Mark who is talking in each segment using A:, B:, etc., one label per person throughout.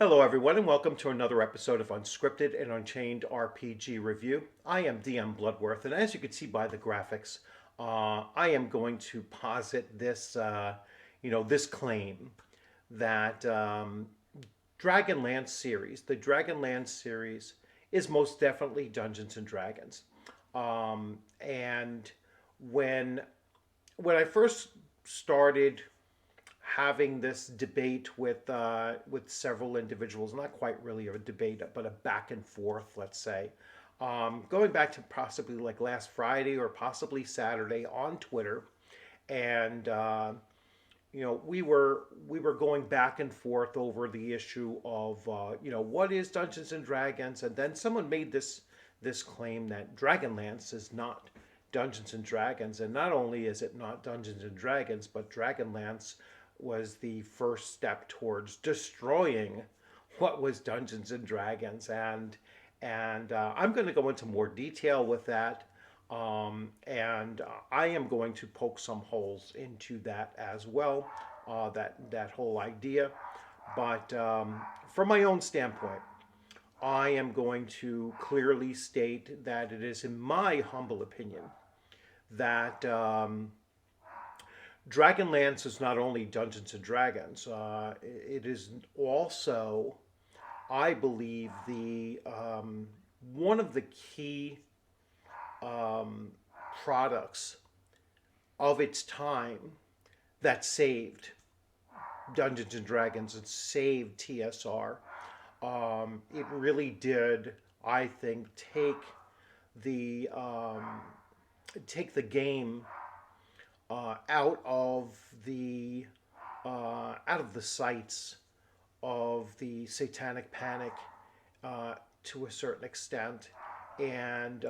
A: Hello, everyone, and welcome to another episode of Unscripted and Unchained RPG Review. I am DM Bloodworth, and as you can see by the graphics, I am going to posit this claim that Dragonlance series, the Dragonlance series, is most definitely Dungeons and Dragons. And when when I first started having this debate with several individuals, not quite really a debate, but a back and forth, let's say, going back to possibly like last Friday or possibly Saturday on Twitter, and we were going back and forth over the issue of what is Dungeons and Dragons, and then someone made this claim that Dragonlance is not Dungeons and Dragons, and not only is it not Dungeons and Dragons, but Dragonlance was the first step towards destroying what was Dungeons and Dragons, and I'm going to go into more detail with that, and I am going to poke some holes into that as well, that whole idea. But from my own standpoint, I am going to clearly state that it is, in my humble opinion, that Dragonlance is not only Dungeons and Dragons. It is also, I believe, the one of the key um, products of its time that saved Dungeons and Dragons and saved TSR. It really did, I think, the um, take the game out of the sights of the satanic panic to a certain extent, and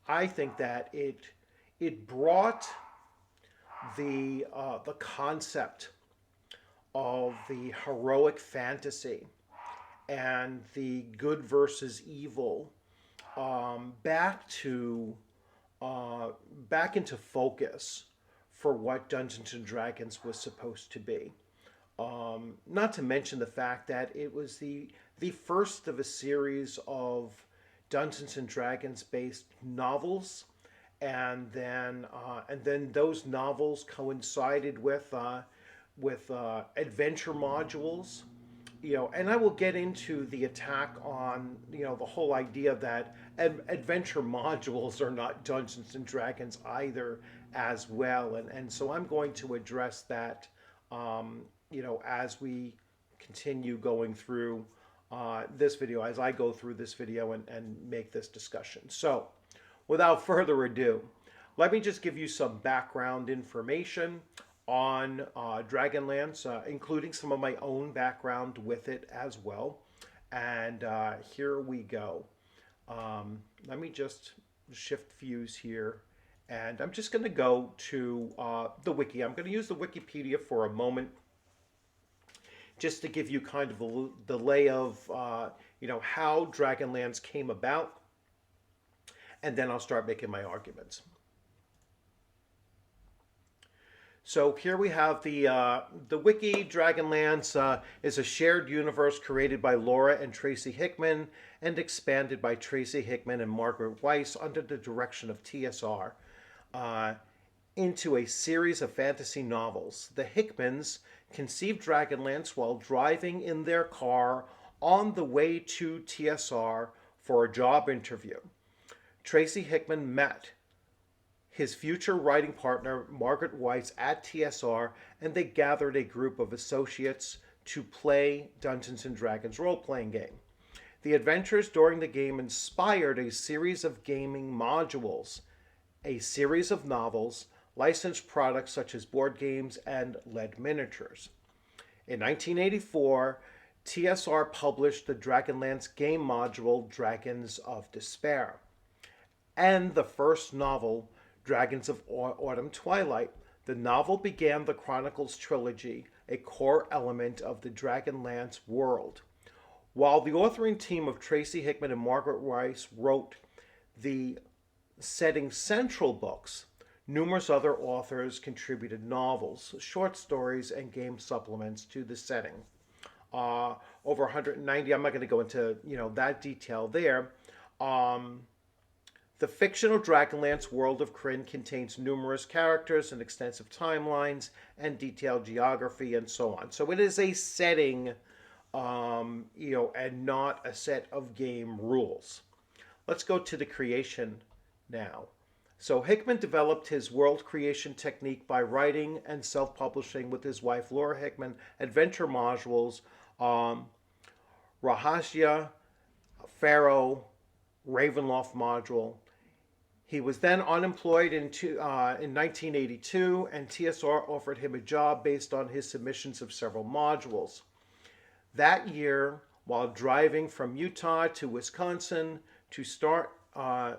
A: I think that it brought the concept of the heroic fantasy and the good versus evil back to back into focus for what Dungeons and Dragons was supposed to be. Not to mention the fact that it was the first of a series of Dungeons and Dragons based novels, and then those novels coincided with adventure modules. And I will get into the attack on the whole idea that adventure modules are not Dungeons and Dragons either as well, and so I'm going to address that as we continue going through this video, as I go through this video and make this discussion. So without further ado, let me just give you some background information on Dragonlance, including some of my own background with it as well. And here we go. Let me just shift views here. And I'm just going to go to the wiki. I'm going to use the Wikipedia for a moment just to give you kind of the lay of how Dragonlance came about. And then I'll start making my arguments. So here we have the wiki. Dragonlance is a shared universe created by Laura and Tracy Hickman and expanded by Tracy Hickman and Margaret Weiss under the direction of TSR into a series of fantasy novels. The Hickmans conceived Dragonlance while driving in their car on the way to TSR for a job interview. Tracy Hickman met his future writing partner, Margaret Weiss, at TSR, and they gathered a group of associates to play Dungeons and Dragons role-playing game. The adventures during the game inspired a series of gaming modules, a series of novels, licensed products such as board games and lead miniatures. In 1984, TSR published the Dragonlance game module, Dragons of Despair, and the first novel, Dragons of Autumn Twilight. The novel began the Chronicles trilogy, a core element of the Dragonlance world. While the authoring team of Tracy Hickman and Margaret Weiss wrote the setting central books, numerous other authors contributed novels, short stories, and game supplements to the setting. over 190. I'm not going to go into that detail there. Um, the fictional Dragonlance world of Krynn contains numerous characters and extensive timelines and detailed geography and so on. So it is a setting, and not a set of game rules. Let's go to the creation now. So Hickman developed his world creation technique by writing and self-publishing with his wife Laura Hickman adventure modules, um, Rahasya, Pharaoh, Ravenloft module. He was then unemployed in 1982, and TSR offered him a job based on his submissions of several modules. That year, while driving from Utah to Wisconsin to start a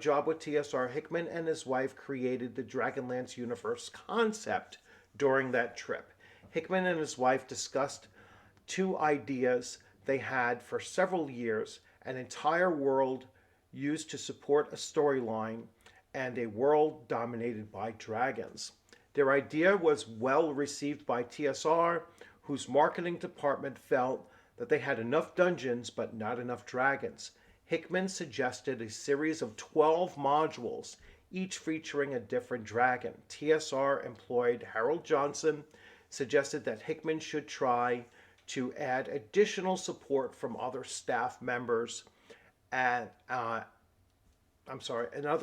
A: job with TSR, Hickman and his wife created the Dragonlance universe concept during that trip. Hickman and his wife discussed two ideas they had for several years: an entire world used to support a storyline and a world dominated by dragons. Their idea was well received by TSR, whose marketing department felt that they had enough dungeons but not enough dragons. Hickman suggested a series of 12 modules, each featuring a different dragon. TSR employed Harold Johnson, suggested that Hickman should try to add additional support from other staff members, and other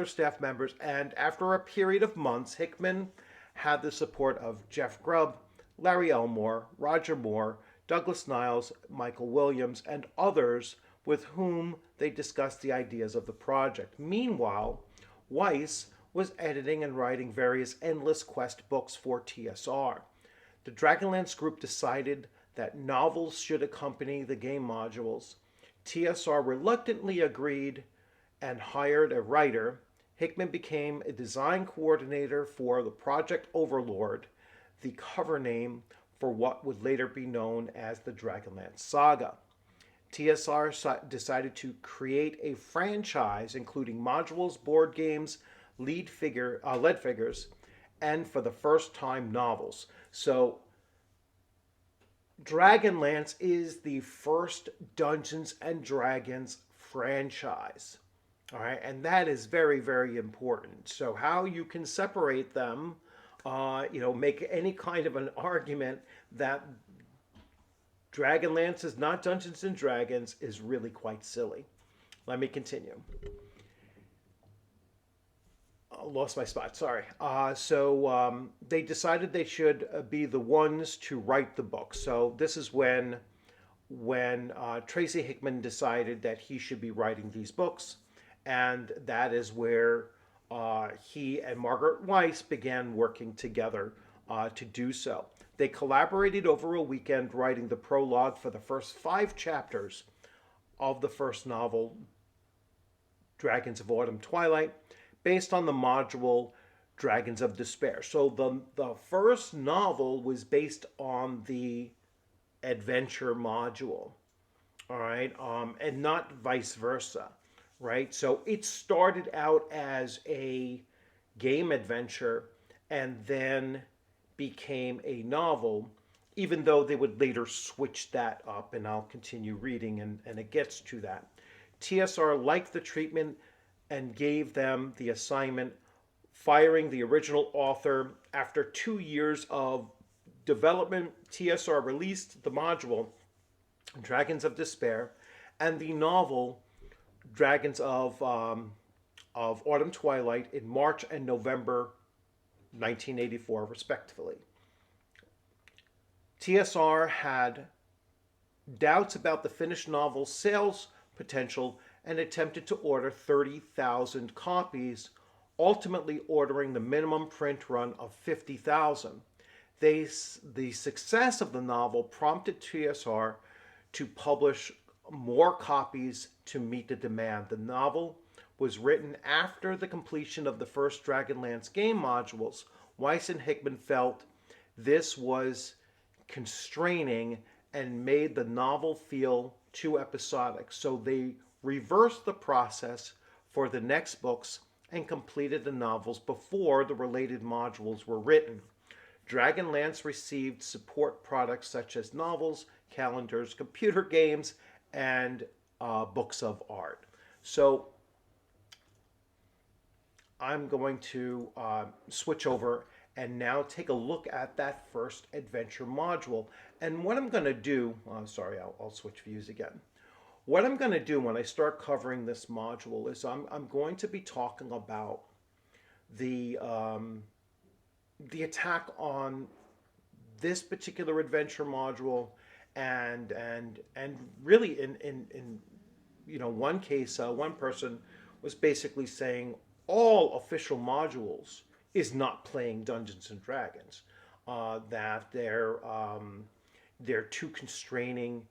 A: staff members. And after a period of months, Hickman had the support of Jeff Grubb, Larry Elmore, Roger Moore, Douglas Niles, Michael Williams, and others with whom they discussed the ideas of the project. Meanwhile, Weiss was editing and writing various Endless Quest books for TSR. The Dragonlance group decided that novels should accompany the game modules. TSR reluctantly agreed and hired a writer. Hickman became a design coordinator for the Project Overlord, the cover name for what would later be known as the Dragonlance Saga. TSR decided to create a franchise including modules, board games, lead figures, and for the first time novels. So Dragonlance is the first Dungeons and Dragons franchise. All right, and that is very, very important. So how you can separate them, make any kind of an argument that Dragonlance is not Dungeons and Dragons is really quite silly. Let me continue. Lost my spot, sorry. So they decided they should be the ones to write the book. So this is when Tracy Hickman decided that he should be writing these books. And that is where he and Margaret Weiss began working together to do so. They collaborated over a weekend writing the prologue for the first 5 chapters of the first novel, Dragons of Autumn Twilight, based on the module Dragons of Despair. So the first novel was based on the adventure module, all right, and not vice versa, right? So it started out as a game adventure and then became a novel, even though they would later switch that up, and I'll continue reading and it gets to that. TSR liked the treatment and gave them the assignment, firing the original author. After 2 years of development, TSR released the module Dragons of Despair and the novel Dragons of Autumn Twilight in March and November 1984, respectively. TSR had doubts about the finished novel's sales potential and attempted to order 30,000 copies, ultimately ordering the minimum print run of 50,000. The success of the novel prompted TSR to publish more copies to meet the demand. The novel was written after the completion of the first Dragonlance game modules. Weiss and Hickman felt this was constraining and made the novel feel too episodic. So they reversed the process for the next books and completed the novels before the related modules were written. Dragonlance received support products such as novels, calendars, computer games, and books of art. So I'm going to switch over and now take a look at that first adventure module. And what I'm going to do, sorry, I'll switch views again. What I'm going to do when I start covering this module is I'm going to be talking about the attack on this particular adventure module, and really in one case, one person was basically saying all official modules is not playing Dungeons and Dragons, that they're too constraining.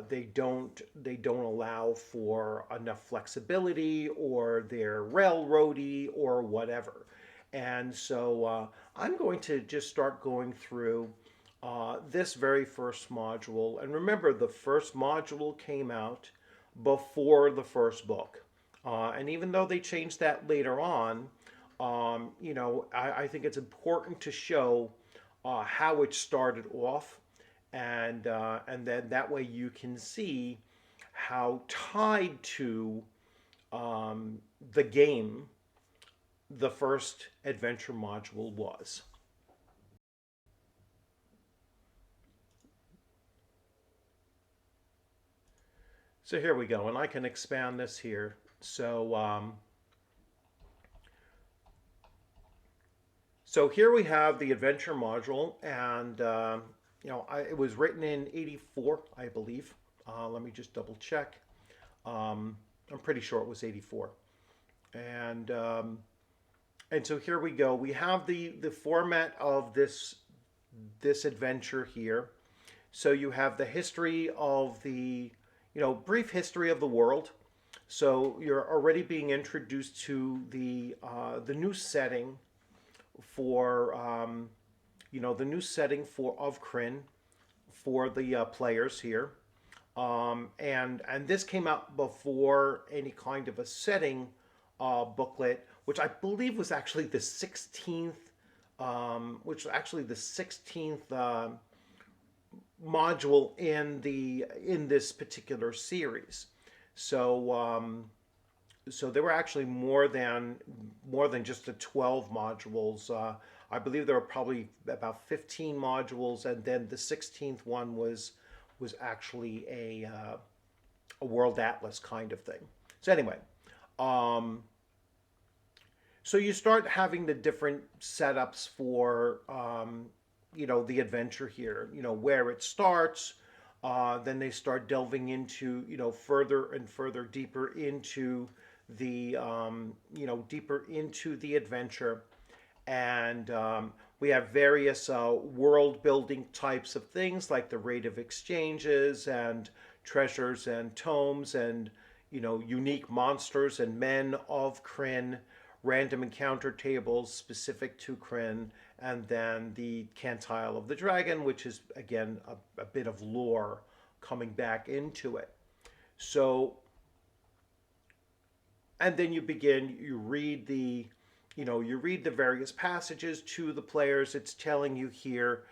A: They don't allow for enough flexibility, or they're railroady or whatever. And so I'm going to just start going through this very first module. And remember, the first module came out before the first book. And even though they changed that later on, I think it's important to show how it started off, and then that way you can see how tied to the game the first adventure module was. So here we go, and I can expand this here. So here we have the adventure module, and it was written in '84, I believe. Let me just double check. I'm pretty sure it was '84, and so here we go. We have the format of this adventure here. So you have the history of the brief history of the world. So you're already being introduced to the new setting for the new setting of Krynn for the players here, and this came out before any kind of a setting booklet, which I believe was actually the 16th, module in this particular series. So so there were actually more than just the 12 modules. I believe there were probably about 15 modules, and then the 16th one was actually a world atlas kind of thing. So anyway, so you start having the different setups for the adventure here. Where it starts. Then they start delving into further and further deeper into the adventure, and we have various world building types of things like the rate of exchanges and treasures and tomes, and unique monsters and men of Krynn, random encounter tables specific to Krynn, and then the Cantile of the Dragon, which is again a bit of lore coming back into it. So, and then you read the various passages to the players. It's telling you here,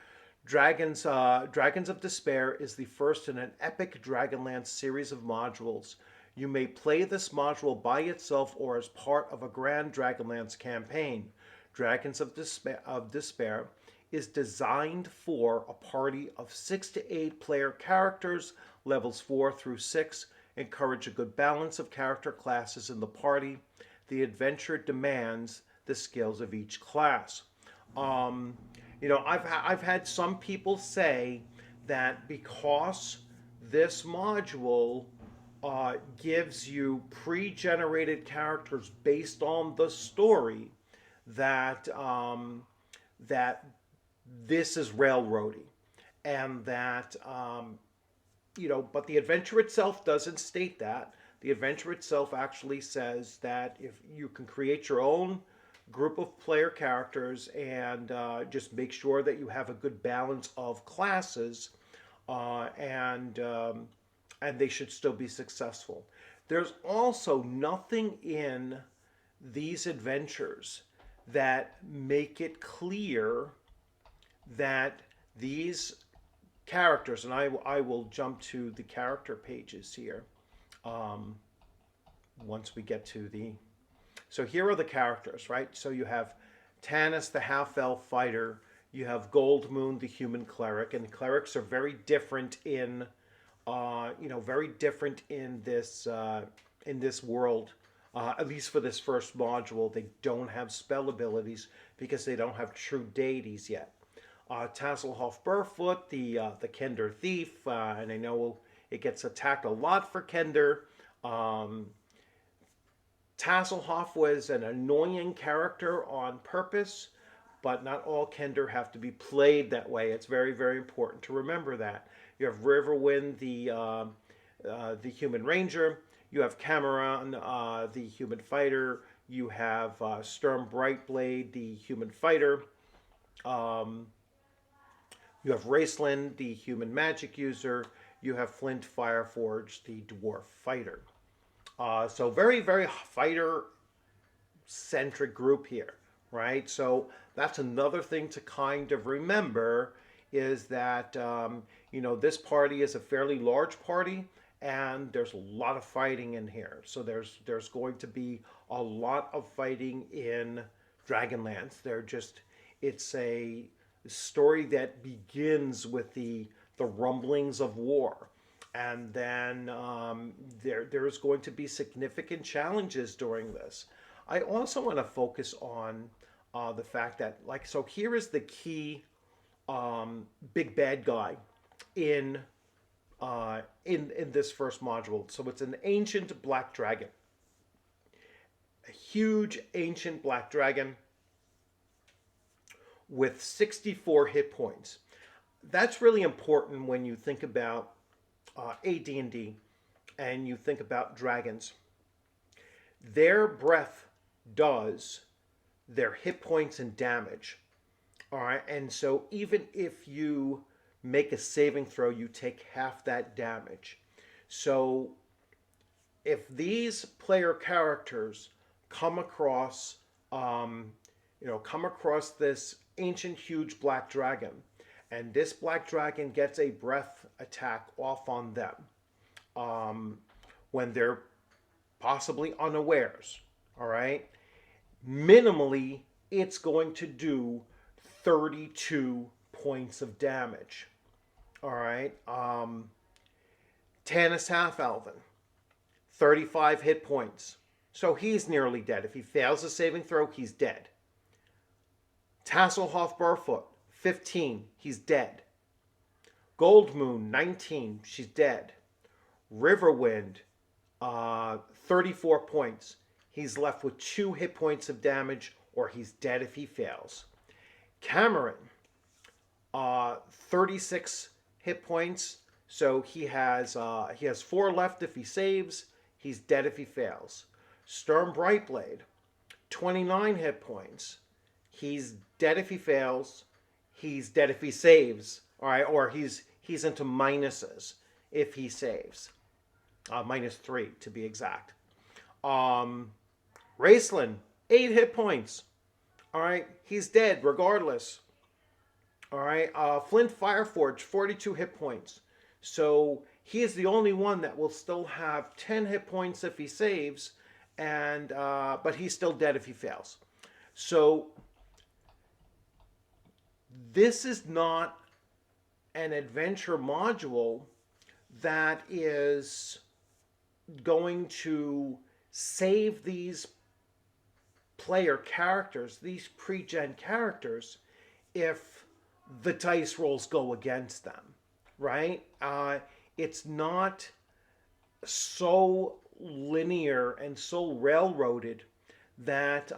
A: Dragons of Despair is the first in an epic Dragonlance series of modules. You may play this module by itself or as part of a grand Dragonlance campaign. Dragons of Despair is designed for a party of 6 to 8 player characters, levels 4 through 6. Encourage a good balance of character classes in the party. The adventure demands the skills of each class. I've had some people say that because this module gives you pre-generated characters based on the story, that this is railroady, and that but the adventure itself doesn't state that. The adventure itself actually says that if you can create your own group of player characters, and just make sure that you have a good balance of classes, and they should still be successful. There's also nothing in these adventures that make it clear that these characters, and I will jump to the character pages here um, once we get to the. So here are the characters, right? So you have Tanis, the half-elf fighter. You have Gold Moon, the human cleric, and clerics are very different in, very different in this world. At least for this first module, they don't have spell abilities because they don't have true deities yet. Tasselhoff Burrfoot, the Kender thief, and I know it gets attacked a lot for Kender. Um, Tasselhoff was an annoying character on purpose, but not all Kender have to be played that way. It's very, very important to remember that. You have Riverwind, the human ranger. You have Cameron, the human fighter. You have Sturm Brightblade, the human fighter. Um, you have Raceland, the human magic user. You have Flint Fireforge, the dwarf fighter. So very, very fighter-centric group here, right? So that's another thing to kind of remember is that, this party is a fairly large party and there's a lot of fighting in here. So there's going to be a lot of fighting in Dragonlance. It's a story that begins with the rumblings of war. And then there's going to be significant challenges during this. I also want to focus on the fact that, so here is the key big bad guy in in this first module. So it's an ancient black dragon, a huge ancient black dragon with 64 hit points. That's really important when you think about AD&D and you think about dragons. Their breath does their hit points and damage. All right, and so even if you make a saving throw, you take half that damage. So if these player characters come across, this ancient huge black dragon, and this black dragon gets a breath attack off on them when they're possibly unawares, all right, minimally it's going to do 32 points of damage. All right. Tanis Half-Elven, 35 hit points. So he's nearly dead. If he fails a saving throw, he's dead. Tasselhoff Burrfoot, 15. He's dead. Gold Moon, 19. She's dead. Riverwind, 34 points. He's left with 2 hit points of damage, or he's dead if he fails. Cameron, 36 hit points. So he has 4 left if he saves. He's dead if he fails. Sturm Brightblade, 29 hit points. He's dead if he fails. He's dead if he saves. All right, or he's into minuses if he saves. -3 to be exact. Raceland, 8 hit points. All right, he's dead regardless. All right, Flint Fireforge, 42 hit points. So he is the only one that will still have 10 hit points if he saves, and but he's still dead if he fails. So this is not an adventure module that is going to save these player characters, these pre-gen characters, if the dice rolls go against them, right? It's not so linear and so railroaded that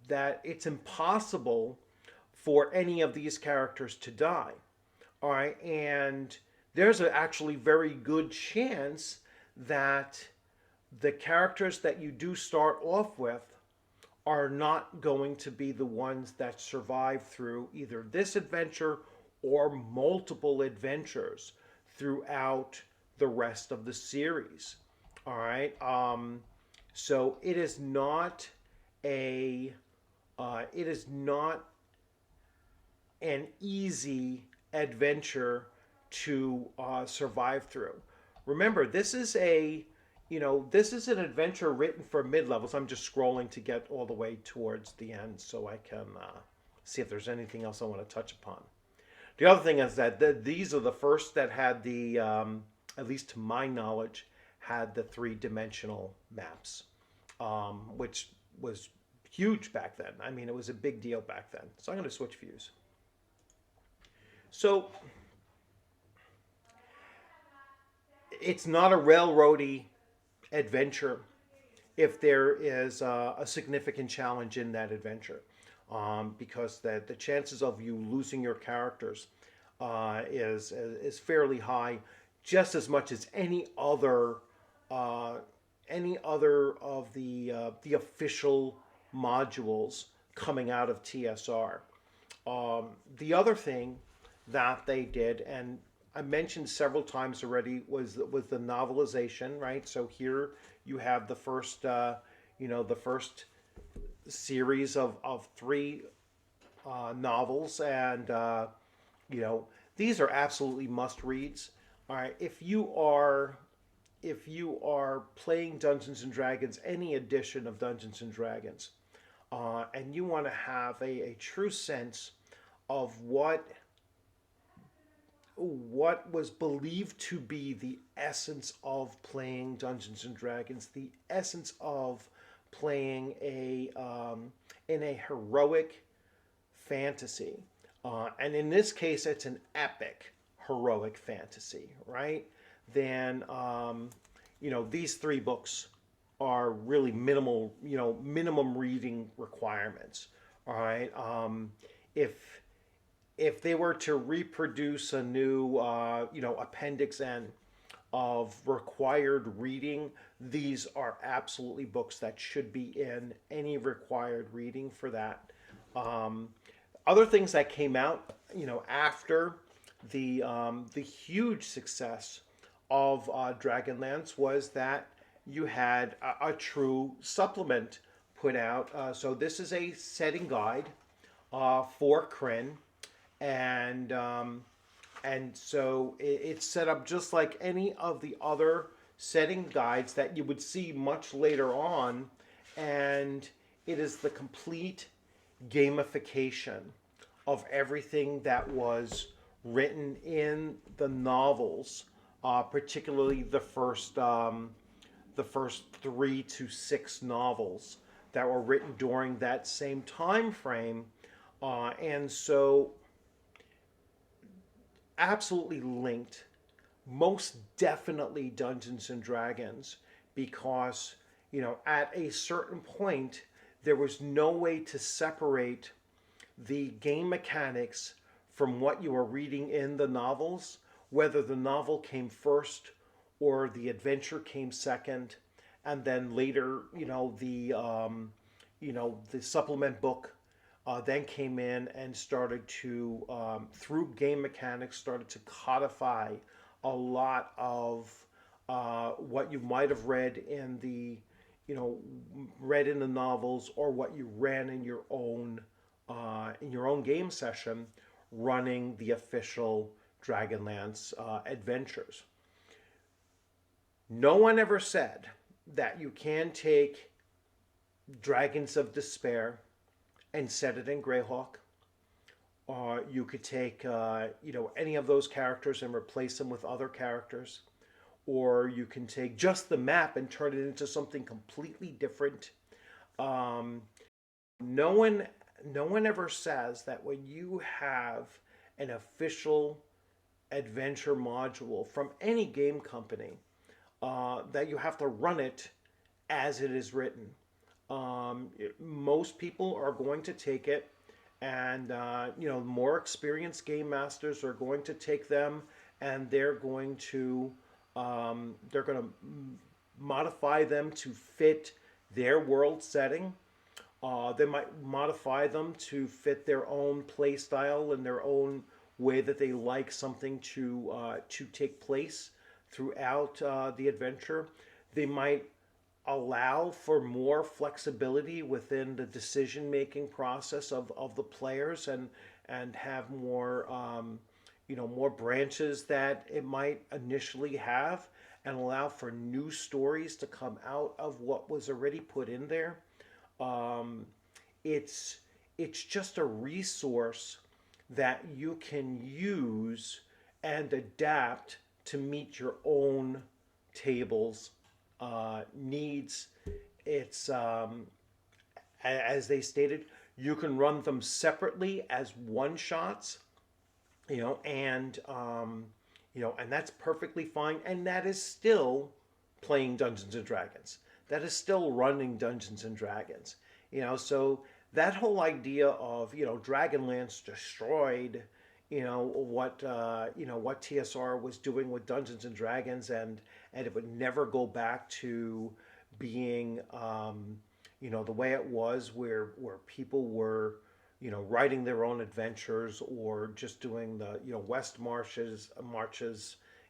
A: that it's impossible for any of these characters to die. All right, and there's an actually very good chance that the characters that you do start off with are not going to be the ones that survive through either this adventure or multiple adventures throughout the rest of the series. All right, so it is not and easy adventure to survive through. Remember, this is an adventure written for mid levels. I'm just scrolling to get all the way towards the end so I can see if there's anything else I want to touch upon. The other thing is that these are the first that had the, at least to my knowledge, had the three-dimensional maps, which was huge back then. I mean, it was a big deal back then. So I'm going to switch views. So it's not a railroady adventure if there is a significant challenge in that adventure, because the chances of you losing your characters is fairly high, just as much as any other of the official modules coming out of TSR. The other thing that they did, and I mentioned several times already, was the novelization, right? So here you have the first, the first series of three novels, and these are absolutely must reads. All right, if you are playing Dungeons and Dragons, any edition of Dungeons and Dragons, and you want to have a true sense of what was believed to be the essence of playing Dungeons and Dragons, the essence of playing in a heroic fantasy, and in this case, it's an epic heroic fantasy, right? Then these three books are really minimum reading requirements. All right, if they were to reproduce a new Appendix N of required reading, these are absolutely books that should be in any required reading for that. Other things that came out, after the huge success of Dragonlance was that you had a true supplement put out. So this is a setting guide for Kryn, and so it's set up just like any of the other setting guides that you would see much later on, and it is the complete gamification of everything that was written in the novels, particularly the first 3 to 6 novels that were written during that same time frame, and so absolutely linked, most definitely Dungeons and Dragons, because at a certain point there was no way to separate the game mechanics from what you were reading in the novels, whether the novel came first or the adventure came second, and then later, the supplement book then came in and started to, through game mechanics, started to codify a lot of what you might have read in the novels, or what you ran in your own game session, running the official Dragonlance adventures. No one ever said that you can take Dragons of Despair and set it in Greyhawk. You could take any of those characters and replace them with other characters, or you can take just the map and turn it into something completely different. No one ever says that when you have an official adventure module from any game company, that you have to run it as it is written. Most people are going to take it, and more experienced game masters are going to take them, and they're going to modify them to fit their world setting. They might modify them to fit their own play style and their own way that they like something to take place throughout the adventure. They might allow for more flexibility within the decision-making process of the players, and and have more more branches that it might initially have, and allow for new stories to come out of what was already put in there. Um, it's it's just a resource that you can use and adapt to meet your own tables needs. It's as they stated, you can run them separately as one shots, and and that's perfectly fine, and that is still playing Dungeons and Dragons. That is still running Dungeons and Dragons. So that whole idea of Dragonlance destroyed what TSR was doing with Dungeons and Dragons, and it would never go back to being the way it was, where people were writing their own adventures, or just doing the west marches,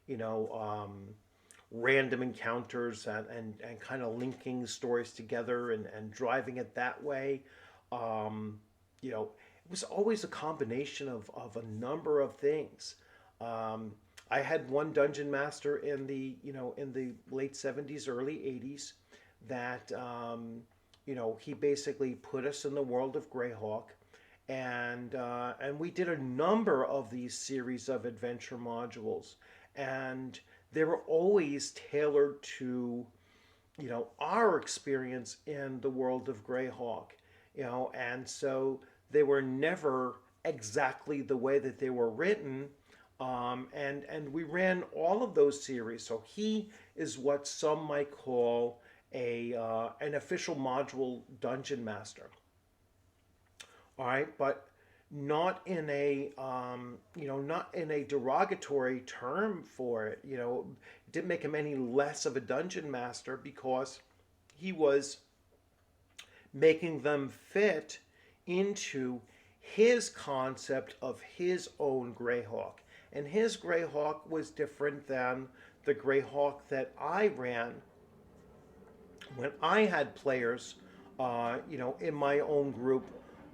A: you know um, random encounters, and kind of linking stories together, and driving it that way. um, it was always a combination of a number of things. um, I had one dungeon master in the late 70s, early 80s, that he basically put us in the world of Greyhawk, and we did a number of these series of adventure modules, and they were always tailored to our experience in the world of Greyhawk, and so they were never exactly the way that they were written. And we ran all of those series. So he is what some might call a an official module dungeon master. All right, but not in a not in a derogatory term for it. It didn't make him any less of a dungeon master, because he was making them fit into his concept of his own Greyhawk. And his Greyhawk was different than the Greyhawk that I ran when I had players, in my own group,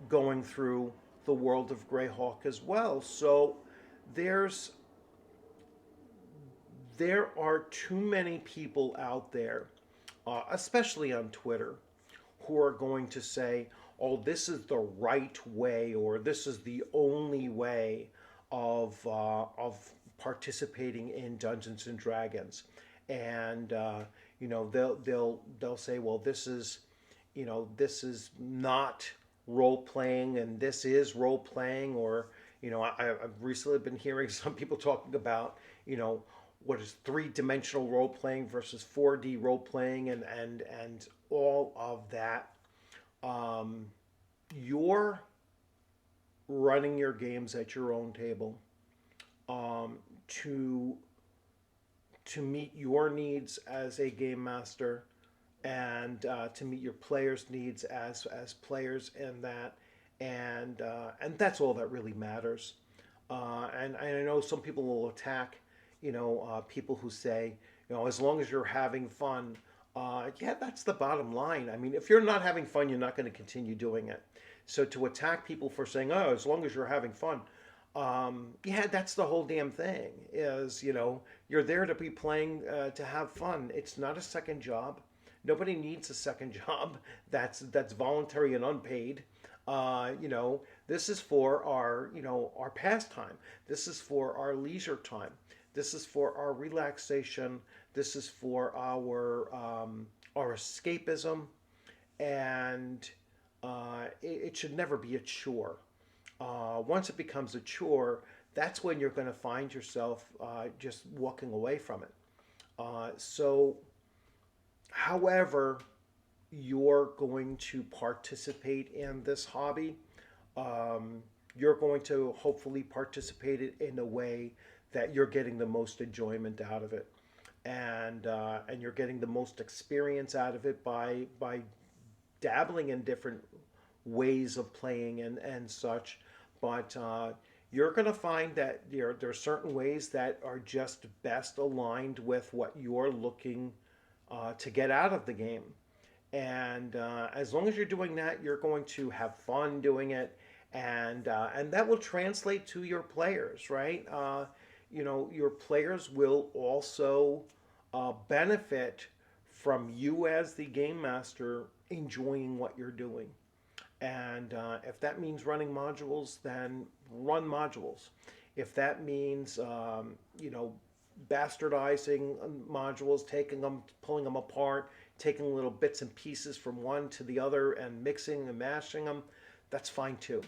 A: going through the world of Greyhawk as well. So there's there are too many people out there, especially on Twitter, who are going to say, "Oh, this is the right way," or "This is the only way of participating in Dungeons and Dragons," and they'll say, "Well, this is not role playing, and this is role playing," or I've recently been hearing some people talking about what is three-dimensional role playing versus 4D role playing, and all of that. Um, you're running your games at your own table, um, to meet your needs as a game master, and to meet your players' needs as players in that, and that's all that really matters. And I know some people will attack, people who say, as long as you're having fun. Yeah, that's the bottom line. I mean, if you're not having fun, you're not going to continue doing it. So to attack people for saying, "Oh, as long as you're having fun," yeah, that's the whole damn thing. Is you're there to be playing, to have fun. It's not a second job. Nobody needs a second job. That's voluntary and unpaid. This is for our our pastime. This is for our leisure time. This is for our relaxation. This is for our escapism, and it should never be a chore. Once it becomes a chore, that's when you're going to find yourself just walking away from it. So, however, you're going to participate in this hobby, you're going to hopefully participate it in a way that you're getting the most enjoyment out of it, and you're getting the most experience out of it by dabbling in different ways of playing, and such. But you're going to find that there are certain ways that are just best aligned with what you're looking to get out of the game. And as long as you're doing that, you're going to have fun doing it, and that will translate to your players, right? Your players will also benefit from you as the game master enjoying what you're doing. And if that means running modules, then run modules. If that means, bastardizing modules, taking them, pulling them apart, taking little bits and pieces from one to the other and mixing and mashing them, that's fine too.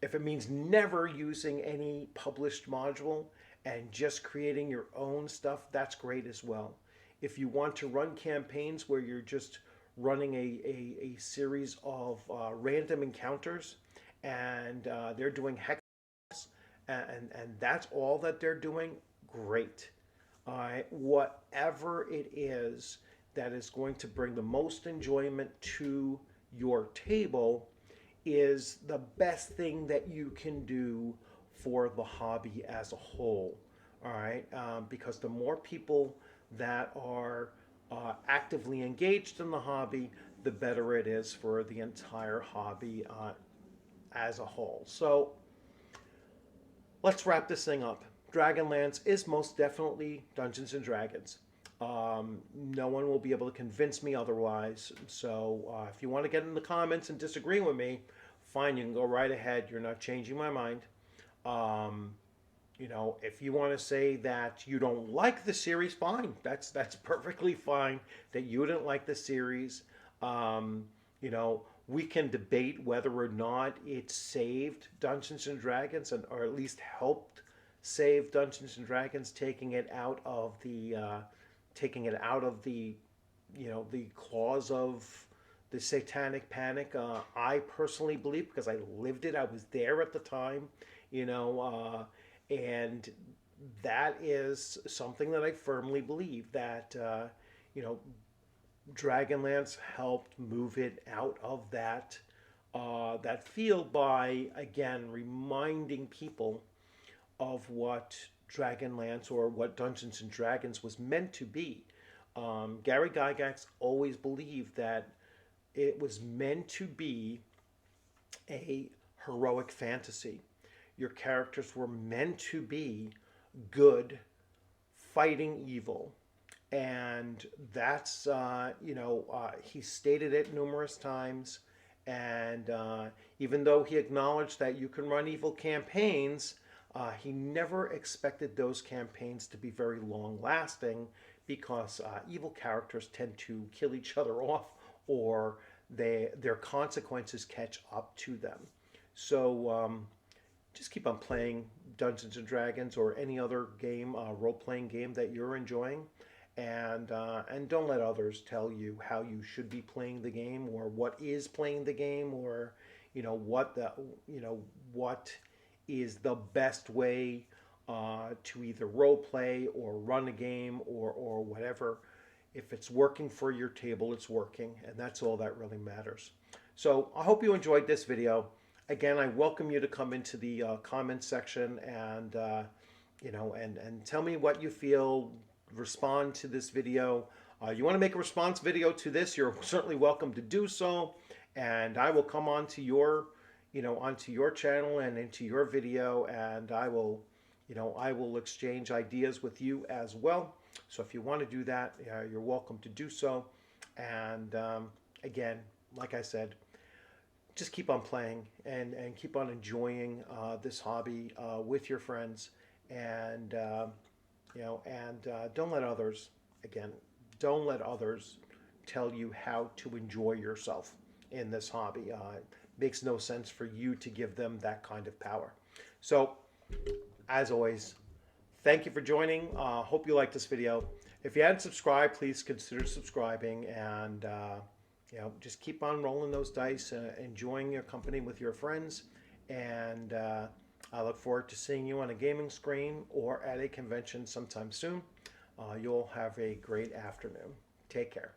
A: If it means never using any published module and just creating your own stuff, that's great as well. If you want to run campaigns where you're just running a series of random encounters and they're doing hex and that's all that they're doing, great. Whatever it is that is going to bring the most enjoyment to your table is the best thing that you can do for the hobby as a whole. All right, because the more people that are actively engaged in the hobby, the better it is for the entire hobby as a whole. So let's wrap this thing up. Dragonlance is most definitely Dungeons and Dragons. No one will be able to convince me otherwise. So if you want to get in the comments and disagree with me, fine, you can go right ahead. You're not changing my mind. If you want to say that you don't like the series, fine. That's perfectly fine that you didn't like the series. We can debate whether or not it saved Dungeons and Dragons, or at least helped save Dungeons and Dragons, taking it out of the the claws of the satanic panic. I personally believe, because I lived it, I was there at the time, and that is something that I firmly believe, that Dragonlance helped move it out of that field by, again, reminding people of what Dragonlance, or what Dungeons and Dragons, was meant to be. Gary Gygax always believed that it was meant to be a heroic fantasy. Your characters were meant to be good, fighting evil. And that's, he stated it numerous times. And even though he acknowledged that you can run evil campaigns, he never expected those campaigns to be very long lasting, because evil characters tend to kill each other off, or their consequences catch up to them. So just keep on playing Dungeons and Dragons, or any other game, role-playing game that you're enjoying, and don't let others tell you how you should be playing the game, or what is playing the game, or what is the best way to either role play or run a game, or whatever. If it's working for your table, it's working, and that's all that really matters. So I hope you enjoyed this video. Again, I welcome you to come into the comments section and and tell me what you feel. Respond to this video. You want to make a response video to this, you're certainly welcome to do so, and I will come onto your onto your channel and into your video, and I will exchange ideas with you as well. So if you want to do that, you're welcome to do so. And again, like I said, just keep on playing and keep on enjoying this hobby with your friends, and don't let others, again, don't let others tell you how to enjoy yourself in this hobby. It makes no sense for you to give them that kind of power. So, as always, thank you for joining. Hope you liked this video. If you hadn't subscribed, please consider subscribing, and just keep on rolling those dice, enjoying your company with your friends, and I look forward to seeing you on a gaming screen or at a convention sometime soon. You'll have a great afternoon. Take care.